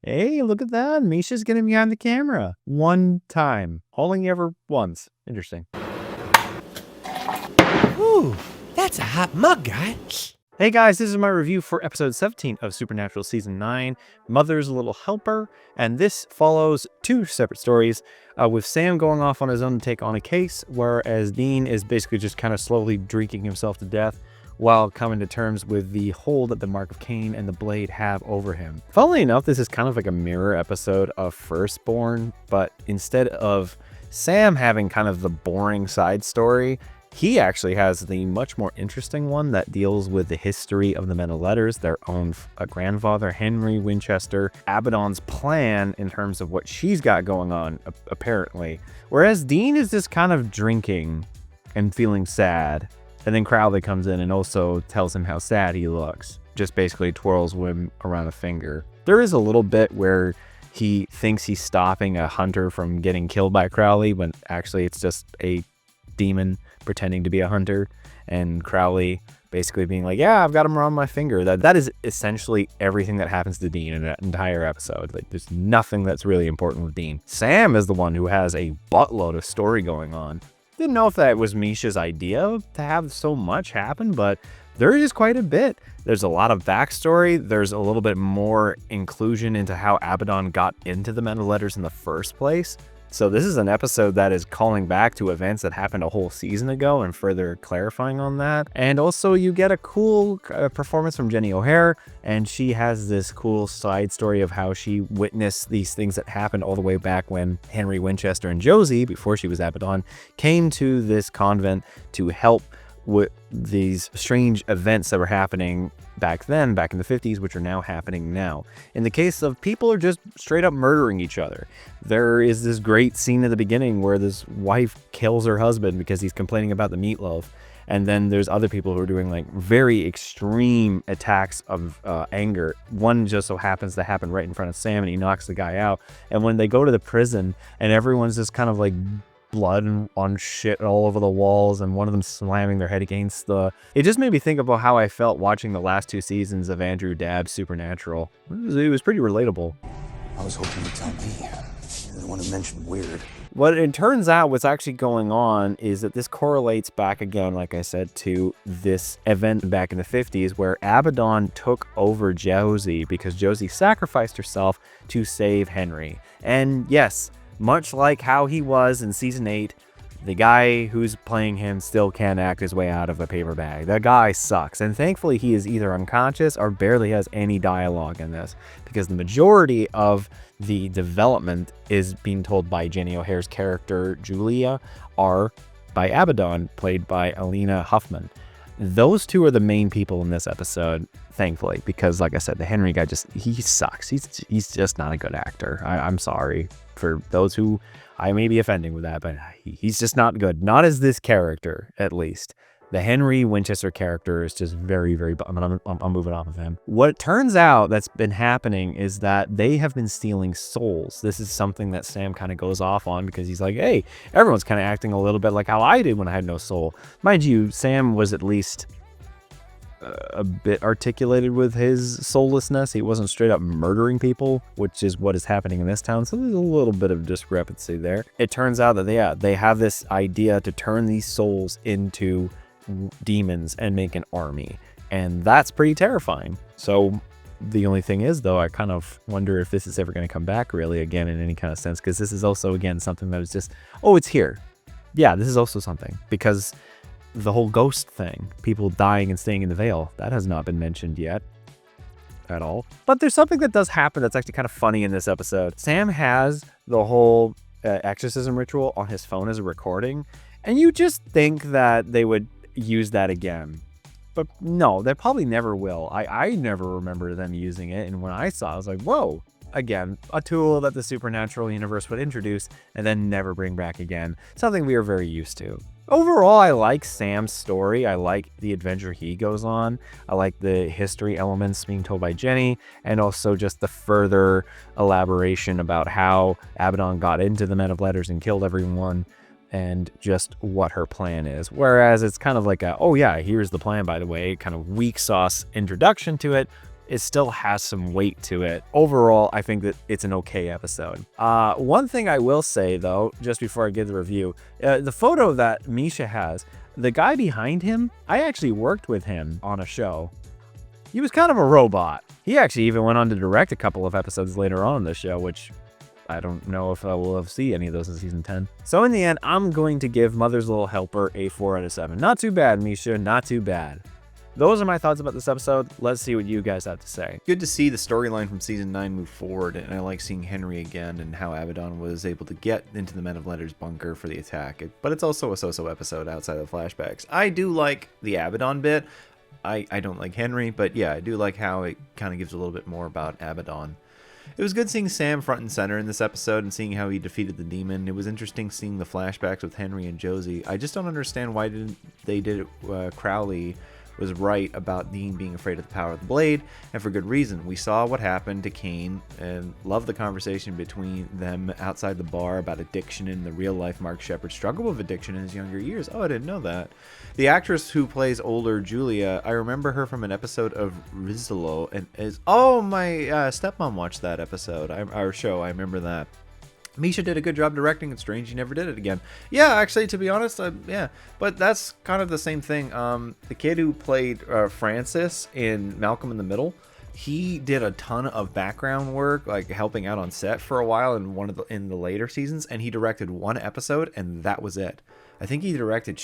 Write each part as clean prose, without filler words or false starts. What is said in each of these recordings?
Hey, look at that. Misha's getting behind the camera. One time. Only ever once. Interesting. Ooh, that's a hot mug, guy. Hey guys, this is my review for episode 17 of Supernatural Season 9, Mother's Little Helper, and this follows two separate stories, with Sam going off on his own to take on a case, whereas Dean is basically just kind of slowly drinking himself to death while coming to terms with the hold that the Mark of Cain and the Blade have over him. Funnily enough, this is kind of like a mirror episode of Firstborn, but instead of Sam having kind of the boring side story, he actually has the much more interesting one that deals with the history of the Men of Letters, their own grandfather, Henry Winchester, Abbadon's plan in terms of what she's got going on, apparently. Whereas Dean is just kind of drinking and feeling sad. And then Crowley comes in and also tells him how sad he looks. Just basically twirls him around a finger. There is a little bit where he thinks he's stopping a hunter from getting killed by Crowley, when actually it's just a demon pretending to be a hunter, and Crowley basically being like, yeah, I've got him around my finger. That is essentially everything that happens to Dean in that entire episode. Like, there's nothing that's really important with Dean. Sam is the one who has a buttload of story going on. Didn't know if that was Misha's idea to have so much happen, but there is quite a bit. There's a lot of backstory. There's a little bit more inclusion into how Abbadon got into the Men of Letters in the first place. So this is an episode that is calling back to events that happened a whole season ago and further clarifying on that. And also you get a cool performance from Jenny O'Hare, and she has this cool side story of how she witnessed these things that happened all the way back when Henry Winchester and Josie, before she was Abbadon, came to this convent to help with these strange events that were happening back then, back in the 50s, which are now happening now. In the case of people are just straight up murdering each other. There is this great scene at the beginning where this wife kills her husband because he's complaining about the meatloaf. And then there's other people who are doing like very extreme attacks of anger. One just so happens to happen right in front of Sam, and he knocks the guy out. And when they go to the prison and everyone's just kind of like blood on shit all over the walls, and one of them slamming their head against it just made me think about how I felt watching the last two seasons of Andrew Dabb's Supernatural. It was pretty relatable. I was hoping you'd tell me. You're the one who mentioned weird. What it turns out what's actually going on is that this correlates back again, like I said, to this event back in the 50s where Abbadon took over Josie because Josie sacrificed herself to save Henry. And yes, much like how he was in season 8, the guy who's playing him still can't act his way out of a paper bag. That guy sucks. And thankfully he is either unconscious or barely has any dialogue in this, because the majority of the development is being told by Jenny O'Hare's character Julia, or by Abbadon, played by Alina Huffman. Those two are the main people in this episode, thankfully, because like I said, the Henry guy he sucks. He's just not a good actor. I'm sorry for those who I may be offending with that, but he's just not good. Not as this character, at least. The Henry Winchester character is just very, very... I'm moving off of him. What it turns out that's been happening is that they have been stealing souls. This is something that Sam kind of goes off on because he's like, hey, everyone's kind of acting a little bit like how I did when I had no soul. Mind you, Sam was at least a bit articulated with his soullessness. He wasn't straight up murdering people, which is what is happening in this town. So there's a little bit of discrepancy there. It turns out that, they have this idea to turn these souls into demons and make an army, and that's pretty terrifying. So the only thing is, though, I kind of wonder if this is ever going to come back really again in any kind of sense, because this is also again something that is just, oh, it's here. Yeah, this is also something, because the whole ghost thing, people dying and staying in the veil, that has not been mentioned yet at all. But there's something that does happen that's actually kind of funny in this episode. Sam has the whole exorcism ritual on his phone as a recording, and you just think that they would use that again, but no, they probably never will. I never remember them using it, and when I saw it, I was like, whoa, again, a tool that the Supernatural universe would introduce and then never bring back again. Something we are very used to. Overall, I like Sam's story. I like the adventure he goes on. I like the history elements being told by Jenny, and also just the further elaboration about how Abbadon got into the Men of Letters and killed everyone, and just what her plan is. Whereas it's kind of like a, oh yeah, here's the plan, by the way, kind of weak sauce introduction to it. it still has some weight to it. Overall, I think that it's an okay episode. One thing I will say, though, just before I give the review, the photo that Misha has, the guy behind him, I actually worked with him on a show. He was kind of a robot. He actually even went on to direct a couple of episodes later on in the show, which I don't know if I will see any of those in season 10. So in the end, I'm going to give Mother's Little Helper a 4 out of 7. Not too bad, Misha, not too bad. Those are my thoughts about this episode. Let's see what you guys have to say. Good to see the storyline from season 9 move forward, and I like seeing Henry again and how Abbadon was able to get into the Men of Letters bunker for the attack. But it's also a so-so episode outside of flashbacks. I do like the Abbadon bit. I don't like Henry, but yeah, I do like how it kind of gives a little bit more about Abbadon. It was good seeing Sam front and center in this episode and seeing how he defeated the demon. It was interesting seeing the flashbacks with Henry and Josie. I just don't understand why they did it. Crowley was right about Dean being afraid of the power of the blade, and for good reason. We saw what happened to Kane and loved the conversation between them outside the bar about addiction and the real life Mark Shepard struggled with addiction in his younger years. Oh, I didn't know that. The actress who plays older Julia, I remember her from an episode of Rizzolo, and my stepmom watched that episode, our show. I remember that. Misha did a good job directing. It's strange he never did it again. Yeah, actually, to be honest, yeah. But that's kind of the same thing. The kid who played Francis in Malcolm in the Middle, he did a ton of background work, like helping out on set for a while in the later seasons, and he directed one episode, and that was it. I think he directed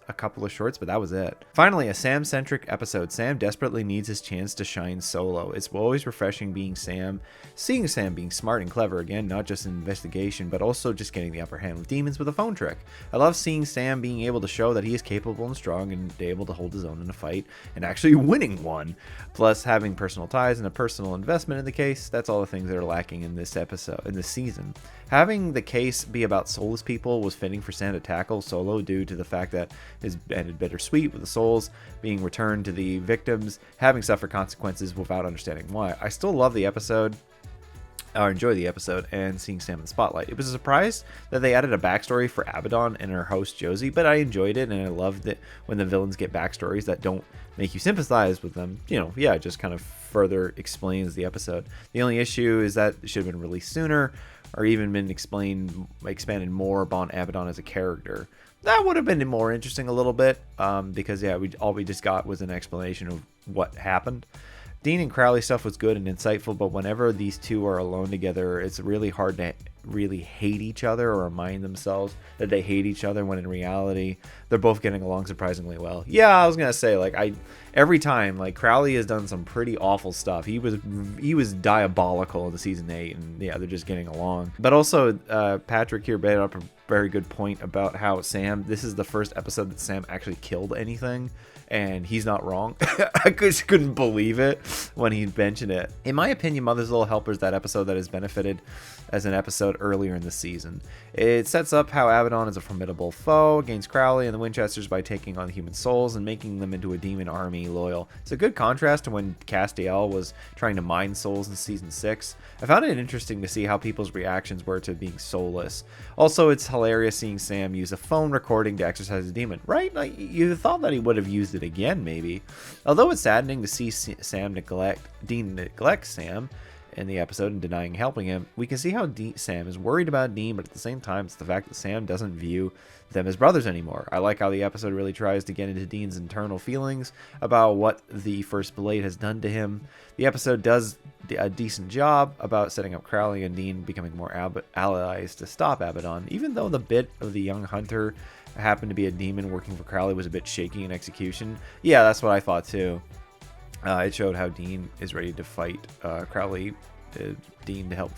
a couple of shorts, but that was it. Finally, a Sam-centric episode. Sam desperately needs his chance to shine solo. It's always refreshing seeing Sam being smart and clever again, not just in investigation, but also just getting the upper hand with demons with a phone trick. I love seeing Sam being able to show that he is capable and strong and able to hold his own in a fight and actually winning one. Plus, having personal ties and a personal investment in the case, that's all the things that are lacking in this season. Having the case be about soulless people was fitting for Sam to tackle solo due to the fact that it ended bittersweet with the souls being returned to the victims, having suffered consequences without understanding why. I still love the episode, or enjoy the episode, and seeing Sam in the spotlight. It was a surprise that they added a backstory for Abbadon and her host Josie, but I enjoyed it, and I loved it when the villains get backstories that don't make you sympathize with them. It just kind of further explains the episode. The only issue is that it should have been released sooner, or even been expanded more upon Abbadon as a character. That would have been more interesting a little bit, because all we just got was an explanation of what happened. Dean and Crowley stuff was good and insightful, but whenever these two are alone together, it's really hard to really hate each other or remind themselves that they hate each other, when in reality they're both getting along surprisingly well. Yeah, I was gonna say, every time, Crowley has done some pretty awful stuff. He was diabolical in the season 8, and yeah, they're just getting along. But also, Patrick here made up a very good point about how this is the first episode that Sam actually killed anything. And he's not wrong. I just couldn't believe it when he mentioned it. In my opinion, Mother's Little Helper is that episode that has benefited as an episode earlier in the season. It sets up how Abbadon is a formidable foe against Crowley and the Winchesters by taking on human souls and making them into a demon army loyal. It's a good contrast to when Castiel was trying to mine souls in season 6. I found it interesting to see how people's reactions were to being soulless. Also, it's hilarious seeing Sam use a phone recording to exorcise a demon, right? You thought that he would have used it again, maybe. Although it's saddening to see Dean neglect Sam in the episode and denying helping him, we can see how Sam is worried about Dean, but at the same time, it's the fact that Sam doesn't view them as brothers anymore. I like how the episode really tries to get into Dean's internal feelings about what the First Blade has done to him. The episode does a decent job about setting up Crowley and Dean becoming more allies to stop Abbadon, even though the bit of the young hunter happened to be a demon working for Crowley was a bit shaky in execution. Yeah, that's what I thought too. It showed how Dean is ready to fight Crowley, Dean to help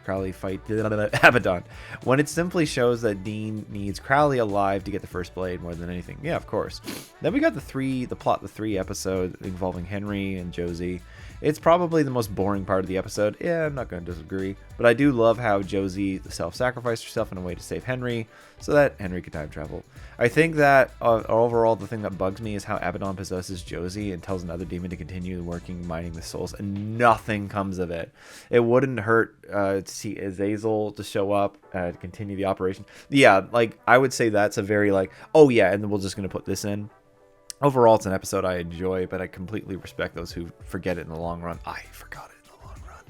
Crowley fight Abbadon, when it simply shows that Dean needs Crowley alive to get the First Blade more than anything. Yeah, of course. Then we got the three episode involving Henry and Josie. It's probably the most boring part of the episode. Yeah, I'm not going to disagree. But I do love how Josie self-sacrificed herself in a way to save Henry so that Henry could time travel. I think that overall the thing that bugs me is how Abbadon possesses Josie and tells another demon to continue mining the souls, and nothing comes of it. It wouldn't hurt to see Azazel to show up to continue the operation. Yeah, I would say that's a very oh yeah, and then we're just going to put this in. Overall, it's an episode I enjoy, but I completely respect those who forget it in the long run. I forgot it in the long run.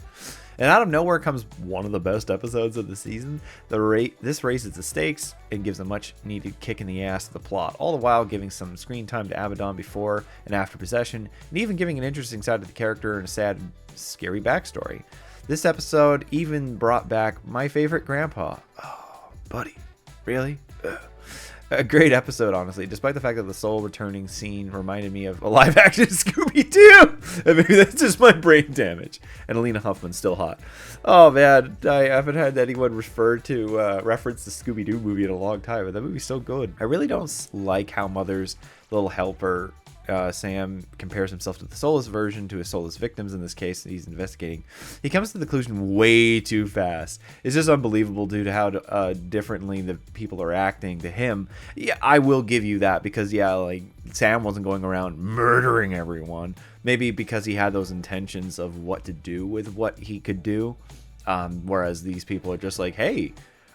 And out of nowhere comes one of the best episodes of the season. This raises the stakes and gives a much needed kick in the ass to the plot, all the while giving some screen time to Abbadon before and after possession, and even giving an interesting side to the character and a sad, scary backstory. This episode even brought back my favorite grandpa. Oh, buddy. Really? Ugh. A great episode, honestly, despite the fact that the soul returning scene reminded me of a live-action Scooby-Doo. And maybe that's just my brain damage. And Alina Huffman's still hot. Oh, man, I haven't had anyone reference the Scooby-Doo movie in a long time, but that movie's so good. I really don't like how Mother's little helper, Sam, compares himself to the soulless version, to his soulless victims in this case that he's investigating. He comes to the conclusion way too fast. It's just unbelievable due to how differently the people are acting to him. Yeah, I will give you that, because yeah, like Sam wasn't going around murdering everyone. Maybe because he had those intentions of what to do with what he could do, whereas these people are just like, hey,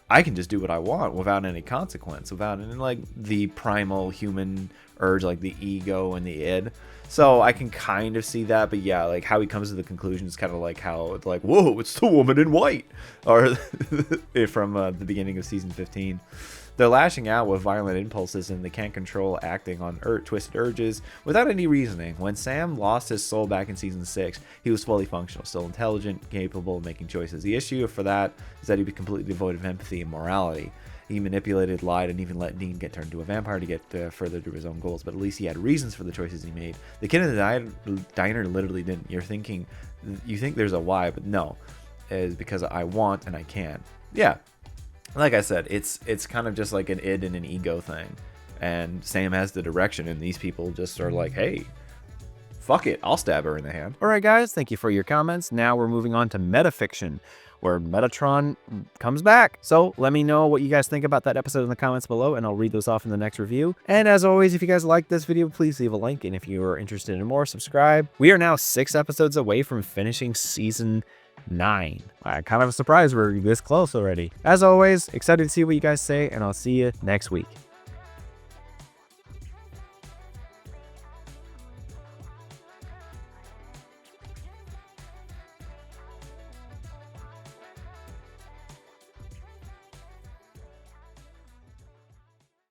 I can just do what I want without any consequence, without any, like, the primal human urge, like the ego and the id. So I can kind of see that, but yeah, like how he comes to the conclusion is kind of like how it's like, whoa, it's the woman in white, or from the beginning of season 15. They're lashing out with violent impulses and they can't control acting on twisted urges without any reasoning. When Sam lost his soul back in season 6, he was fully functional, still intelligent, capable of making choices. The issue for that is that he was completely devoid of empathy and morality. He manipulated, lied, and even let Dean get turned into a vampire to get further to his own goals, but at least he had reasons for the choices he made. The kid in the diner literally didn't. You think there's a why, but no. It's because I want and I can. Yeah. Like I said, it's kind of just like an id and an ego thing. And Sam has the direction, and these people just are like, hey, fuck it, I'll stab her in the hand. All right, guys, thank you for your comments. Now we're moving on to metafiction, where Metatron comes back. So let me know what you guys think about that episode in the comments below, and I'll read those off in the next review. And as always, if you guys like this video, please leave a like. And if you are interested in more, subscribe. We are now 6 episodes away from finishing season 9. I'm kind of surprised we're this close already. As always, excited to see what you guys say, and I'll see you next week.